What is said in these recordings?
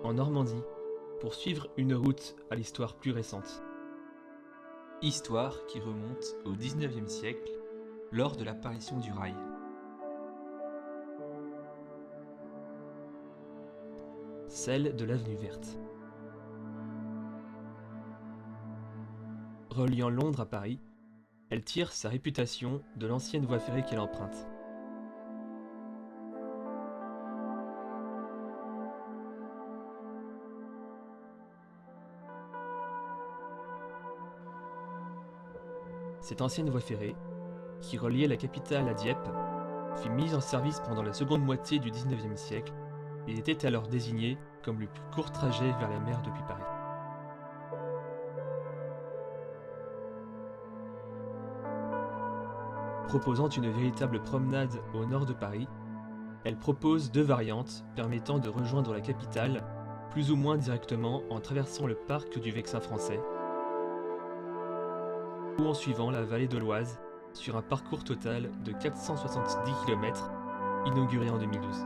en Normandie, pour suivre une route à l'histoire plus récente. Histoire qui remonte au XIXe siècle, lors de l'apparition du rail. Celle de l'avenue verte. Reliant Londres à Paris, elle tire sa réputation de l'ancienne voie ferrée qu'elle emprunte. Cette ancienne voie ferrée, qui reliait la capitale à Dieppe, fut mise en service pendant la seconde moitié du XIXe siècle et était alors désignée comme le plus court trajet vers la mer depuis Paris. Proposant une véritable promenade au nord de Paris, elle propose deux variantes permettant de rejoindre la capitale plus ou moins directement en traversant le parc du Vexin français ou en suivant la vallée de l'Oise sur un parcours total de 470 km inauguré en 2012.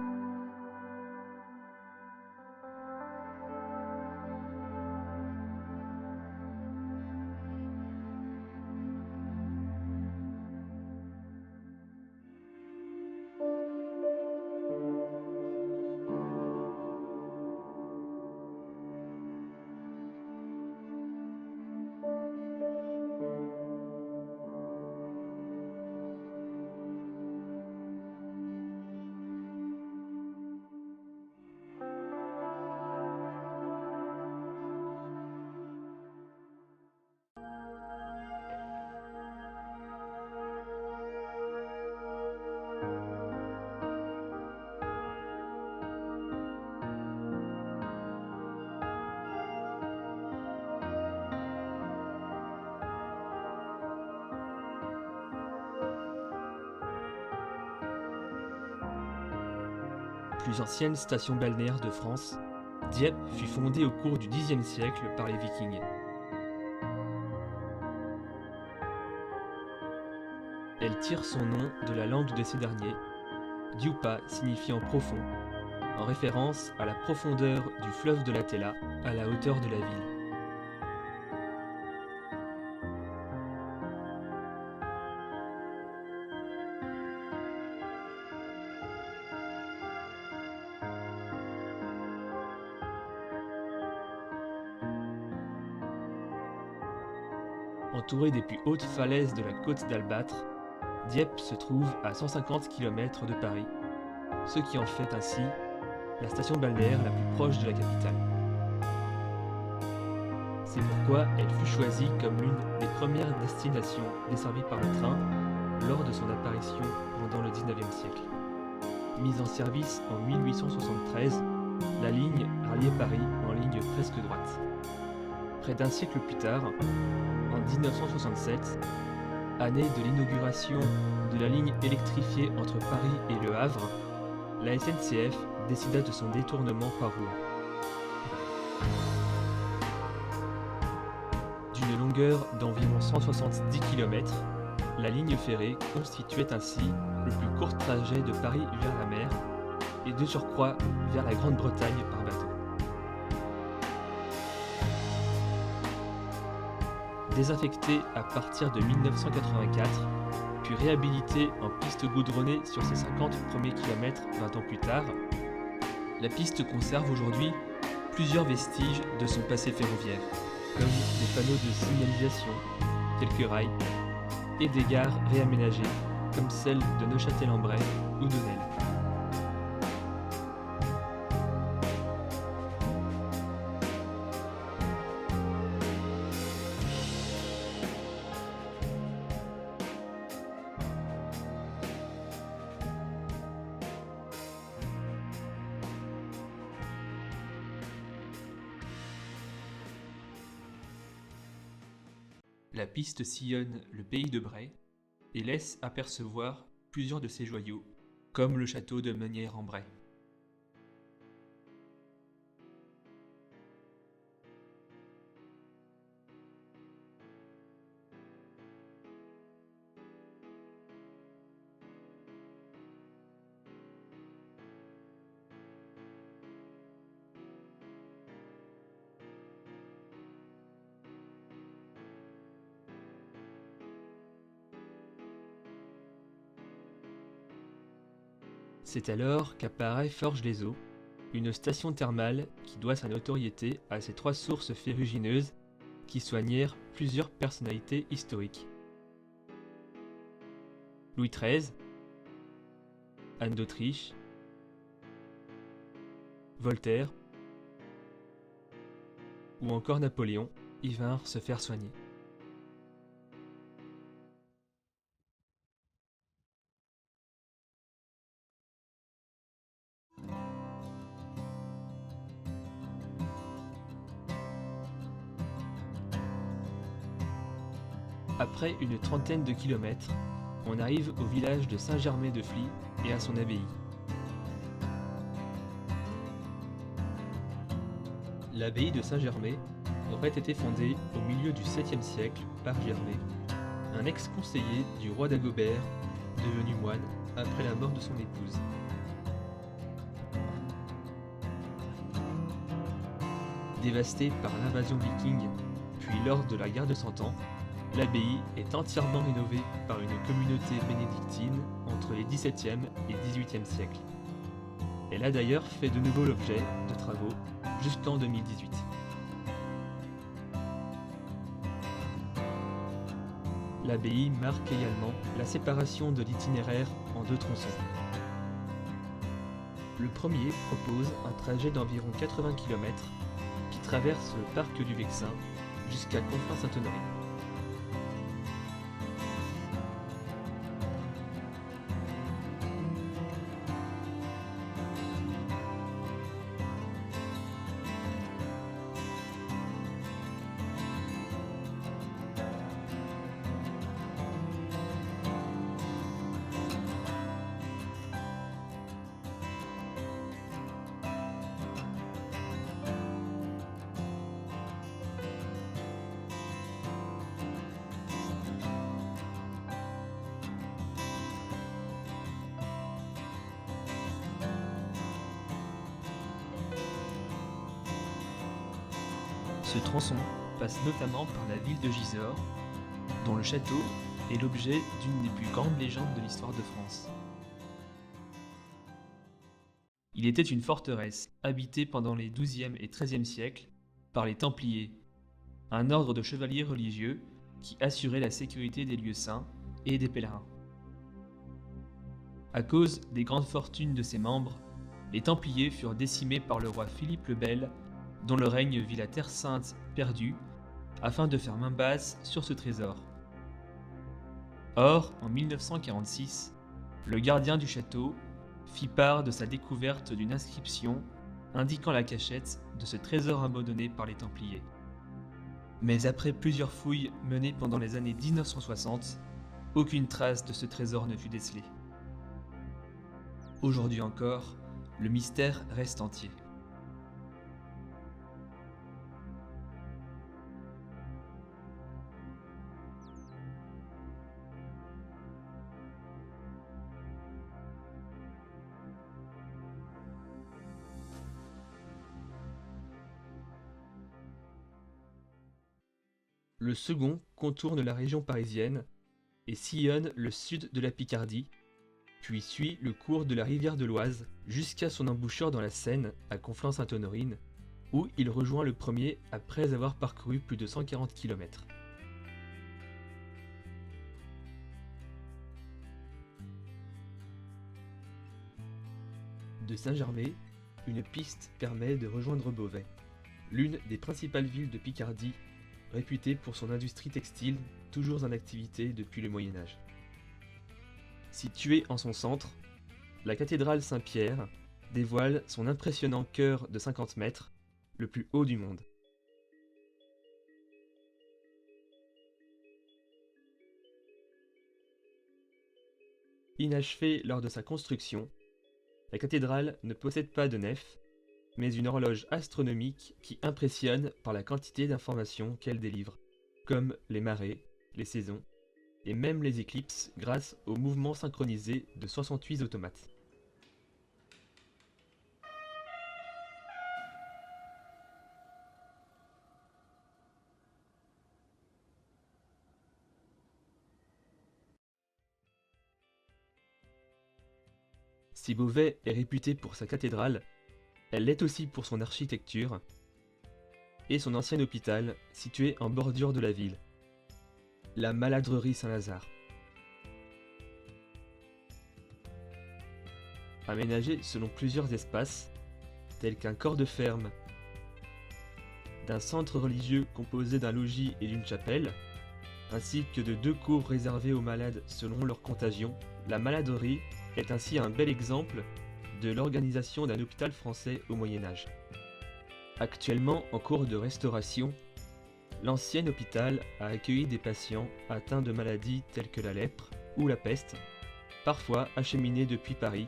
Plus ancienne station balnéaire de France, Dieppe fut fondée au cours du Xe siècle par les Vikings. Elle tire son nom de la langue de ces derniers, Diupa signifiant profond, en référence à la profondeur du fleuve de la Tella à la hauteur de la ville. Entourée des plus hautes falaises de la côte d'Albâtre, Dieppe se trouve à 150 km de Paris, ce qui en fait ainsi la station balnéaire la plus proche de la capitale. C'est pourquoi elle fut choisie comme l'une des premières destinations desservies par le train lors de son apparition pendant le XIXe siècle. Mise en service en 1873, la ligne ralliait Paris en ligne presque droite. Près d'un siècle plus tard, en 1967, année de l'inauguration de la ligne électrifiée entre Paris et Le Havre, la SNCF décida de son détournement par Rouen. D'une longueur d'environ 170 km, la ligne ferrée constituait ainsi le plus court trajet de Paris vers la mer et de surcroît vers la Grande-Bretagne par bateau. Désaffectée à partir de 1984, puis réhabilitée en piste goudronnée sur ses 50 premiers kilomètres 20 ans plus tard, la piste conserve aujourd'hui plusieurs vestiges de son passé ferroviaire, comme des panneaux de signalisation, quelques rails, et des gares réaménagées, comme celle de Neuchâtel-en-Bray ou de Nesle. La piste sillonne le pays de Bray et laisse apercevoir plusieurs de ses joyaux, comme le château de Meunières-en-Bray. C'est alors qu'apparaît Forges-les-Eaux, une station thermale qui doit sa notoriété à ses 3 sources ferrugineuses qui soignèrent plusieurs personnalités historiques. Louis XIII, Anne d'Autriche, Voltaire ou encore Napoléon y vinrent se faire soigner. Après une trentaine de kilomètres, on arrive au village de Saint-Germain-de-Fly et à son abbaye. L'abbaye de Saint-Germain aurait été fondée au milieu du 7e siècle par Germain, un ex-conseiller du roi d'Agobert, devenu moine après la mort de son épouse. Dévastée par l'invasion viking, puis lors de la guerre de Cent Ans, l'abbaye est entièrement rénovée par une communauté bénédictine entre les XVIIe et XVIIIe siècles. Elle a d'ailleurs fait de nouveau l'objet de travaux jusqu'en 2018. L'abbaye marque également la séparation de l'itinéraire en 2 tronçons. Le premier propose un trajet d'environ 80 km qui traverse le parc du Vexin jusqu'à Conflans-Sainte-Honorine. Ce tronçon passe notamment par la ville de Gisors, dont le château est l'objet d'une des plus grandes légendes de l'histoire de France. Il était une forteresse habitée pendant les XIIe et XIIIe siècles par les Templiers, un ordre de chevaliers religieux qui assurait la sécurité des lieux saints et des pèlerins. À cause des grandes fortunes de ses membres, les Templiers furent décimés par le roi Philippe le Bel, dont le règne vit la Terre Sainte perdue, afin de faire main basse sur ce trésor. Or, en 1946, le gardien du château fit part de sa découverte d'une inscription indiquant la cachette de ce trésor abandonné par les Templiers. Mais après plusieurs fouilles menées pendant les années 1960, aucune trace de ce trésor ne fut décelée. Aujourd'hui encore, le mystère reste entier. Le second contourne la région parisienne et sillonne le sud de la Picardie, puis suit le cours de la rivière de l'Oise jusqu'à son embouchure dans la Seine à Conflans-Sainte-Honorine, où il rejoint le premier après avoir parcouru plus de 140 km. De Saint-Germain, une piste permet de rejoindre Beauvais, l'une des principales villes de Picardie, réputée pour son industrie textile toujours en activité depuis le Moyen-Âge. Située en son centre, la cathédrale Saint-Pierre dévoile son impressionnant chœur de 50 mètres, le plus haut du monde. Inachevée lors de sa construction, la cathédrale ne possède pas de nef, mais une horloge astronomique qui impressionne par la quantité d'informations qu'elle délivre, comme les marées, les saisons, et même les éclipses grâce au mouvement synchronisé de 68 automates. Si Beauvais est réputée pour sa cathédrale, elle l'est aussi pour son architecture et son ancien hôpital situé en bordure de la ville, la Maladrerie Saint-Lazare. Aménagé selon plusieurs espaces, tels qu'un corps de ferme, d'un centre religieux composé d'un logis et d'une chapelle, ainsi que de 2 cours réservées aux malades selon leur contagion, la Maladrerie est ainsi un bel exemple de l'organisation d'un hôpital français au Moyen-Âge. Actuellement en cours de restauration, l'ancien hôpital a accueilli des patients atteints de maladies telles que la lèpre ou la peste, parfois acheminés depuis Paris,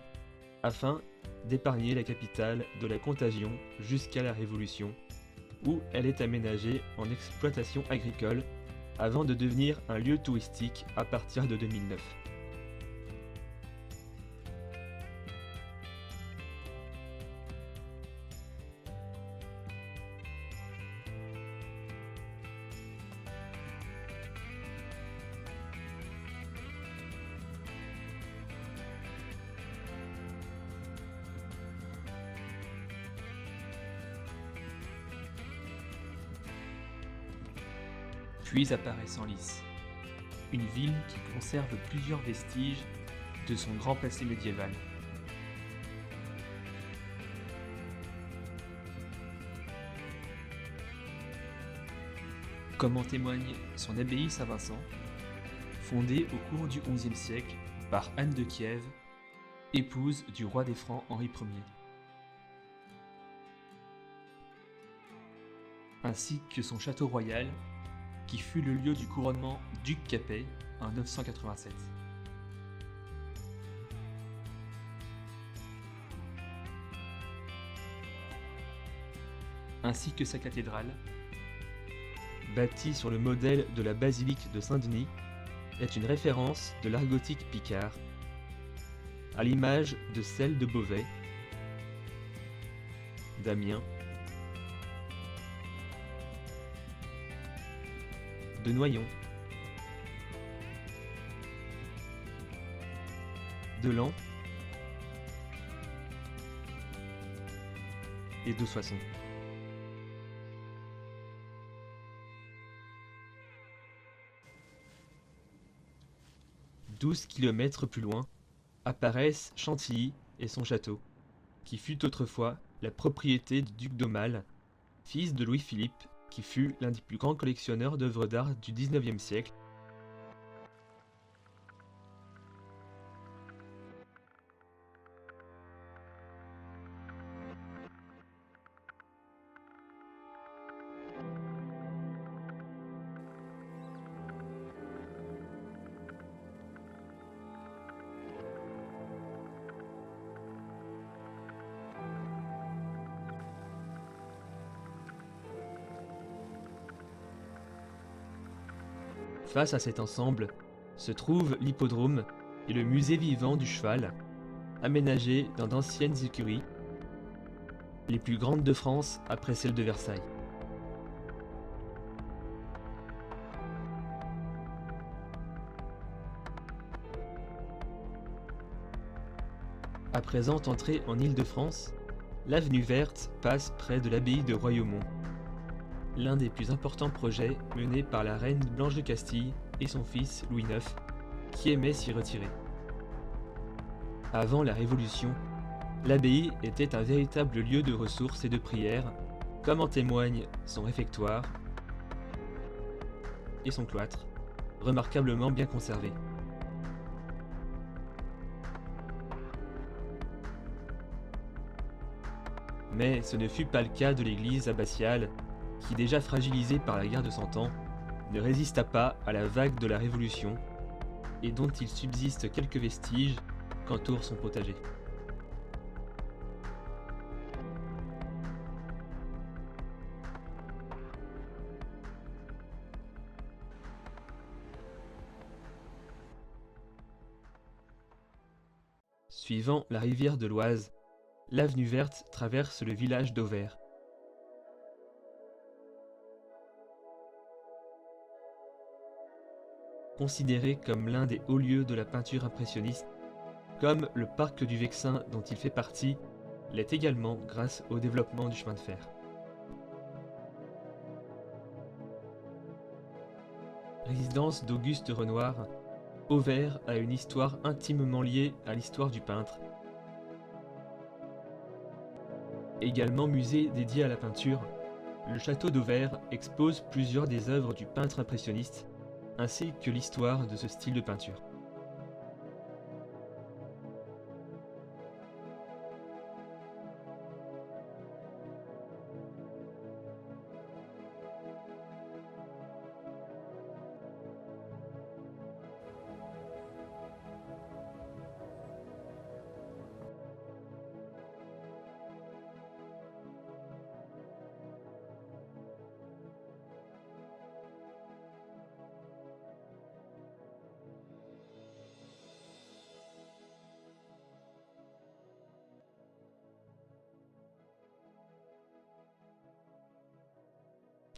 afin d'épargner la capitale de la contagion jusqu'à la Révolution, où elle est aménagée en exploitation agricole avant de devenir un lieu touristique à partir de 2009. Puis apparaît Senlis, une ville qui conserve plusieurs vestiges de son grand passé médiéval. Comme en témoigne son abbaye Saint-Vincent, fondée au cours du XIe siècle par Anne de Kiev, épouse du roi des Francs Henri Ier, ainsi que son château royal, qui fut le lieu du couronnement duc Capet en 987. Ainsi que sa cathédrale, Bâtie sur le modèle de la basilique de Saint-Denis, est une référence de l'art gothique picard, à l'image de celle de Beauvais, d'Amiens, de Noyon, de Laon et de Soissons. 12 kilomètres plus loin, apparaissent Chantilly et son château, qui fut autrefois la propriété du duc d'Aumale, fils de Louis-Philippe, qui fut l'un des plus grands collectionneurs d'œuvres d'art du XIXe siècle. Face à cet ensemble se trouve l'hippodrome et le musée vivant du cheval, aménagé dans d'anciennes écuries, les plus grandes de France après celles de Versailles. À présent entrée en Île-de-France, l'avenue verte passe près de l'abbaye de Royaumont, l'un des plus importants projets menés par la reine Blanche de Castille et son fils Louis IX, qui aimait s'y retirer. Avant la Révolution, l'abbaye était un véritable lieu de ressources et de prière, comme en témoignent son réfectoire et son cloître, remarquablement bien conservés. Mais ce ne fut pas le cas de l'église abbatiale, qui déjà fragilisée par la guerre de Cent Ans, ne résista pas à la vague de la Révolution, et dont il subsiste quelques vestiges qu'entoure son potager. Suivant la rivière de l'Oise, l'avenue verte traverse le village d'Auvers. Considéré comme l'un des hauts lieux de la peinture impressionniste, Comme le parc du Vexin dont il fait partie l'est également grâce au développement du chemin de fer. Résidence d'Auguste Renoir, Auvers a une histoire intimement liée à l'histoire du peintre. Également musée dédié à la peinture, le château d'Auvers expose plusieurs des œuvres du peintre impressionniste, ainsi que l'histoire de ce style de peinture.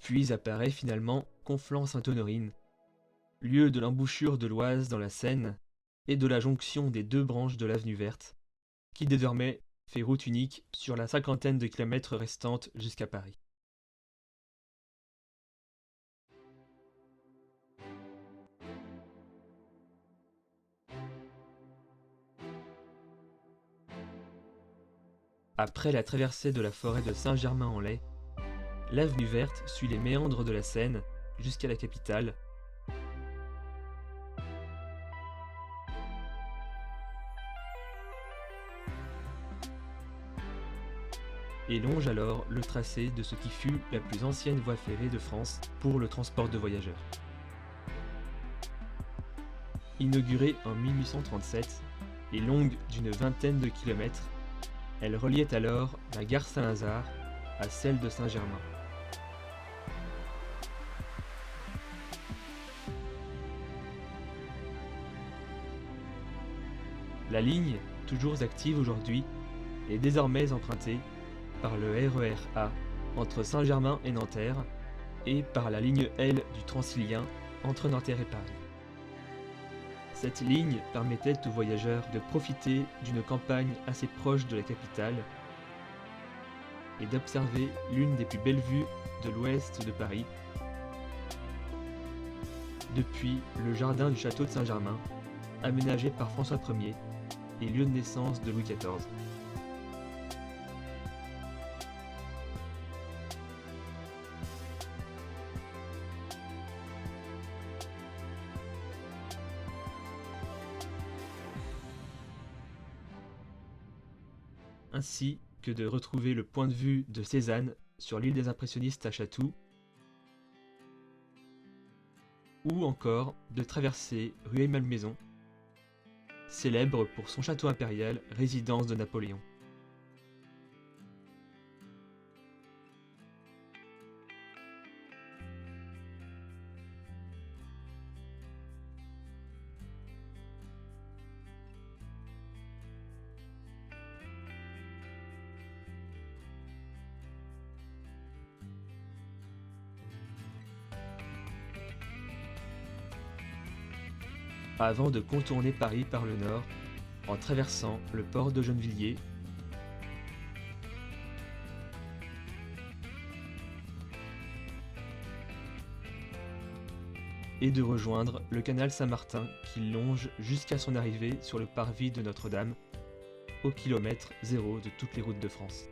Puis apparaît finalement Conflans-Sainte-Honorine, lieu de l'embouchure de l'Oise dans la Seine et de la jonction des deux branches de l'avenue Verte, qui désormais fait route unique sur la cinquantaine de kilomètres restantes jusqu'à Paris. Après la traversée de la forêt de Saint-Germain-en-Laye, l'avenue Verte suit les méandres de la Seine jusqu'à la capitale, et longe alors le tracé de ce qui fut la plus ancienne voie ferrée de France pour le transport de voyageurs. Inaugurée en 1837 et longue d'une vingtaine de kilomètres, elle reliait alors la gare Saint-Lazare à celle de Saint-Germain. La ligne, toujours active aujourd'hui, est désormais empruntée par le RER A entre Saint-Germain et Nanterre et par la ligne L du Transilien entre Nanterre et Paris. Cette ligne permettait aux voyageurs de profiter d'une campagne assez proche de la capitale et d'observer l'une des plus belles vues de l'ouest de Paris, depuis le jardin du château de Saint-Germain, aménagé par François Ier et lieu de naissance de Louis XIV. Ainsi que de retrouver le point de vue de Cézanne sur l'île des impressionnistes à Chatou, ou encore de traverser Rueil-Malmaison, célèbre pour son château impérial, résidence de Napoléon. Avant de contourner Paris par le nord, en traversant le port de Gennevilliers, et de rejoindre le canal Saint-Martin qui longe jusqu'à son arrivée sur le parvis de Notre-Dame, au kilomètre 0 de toutes les routes de France.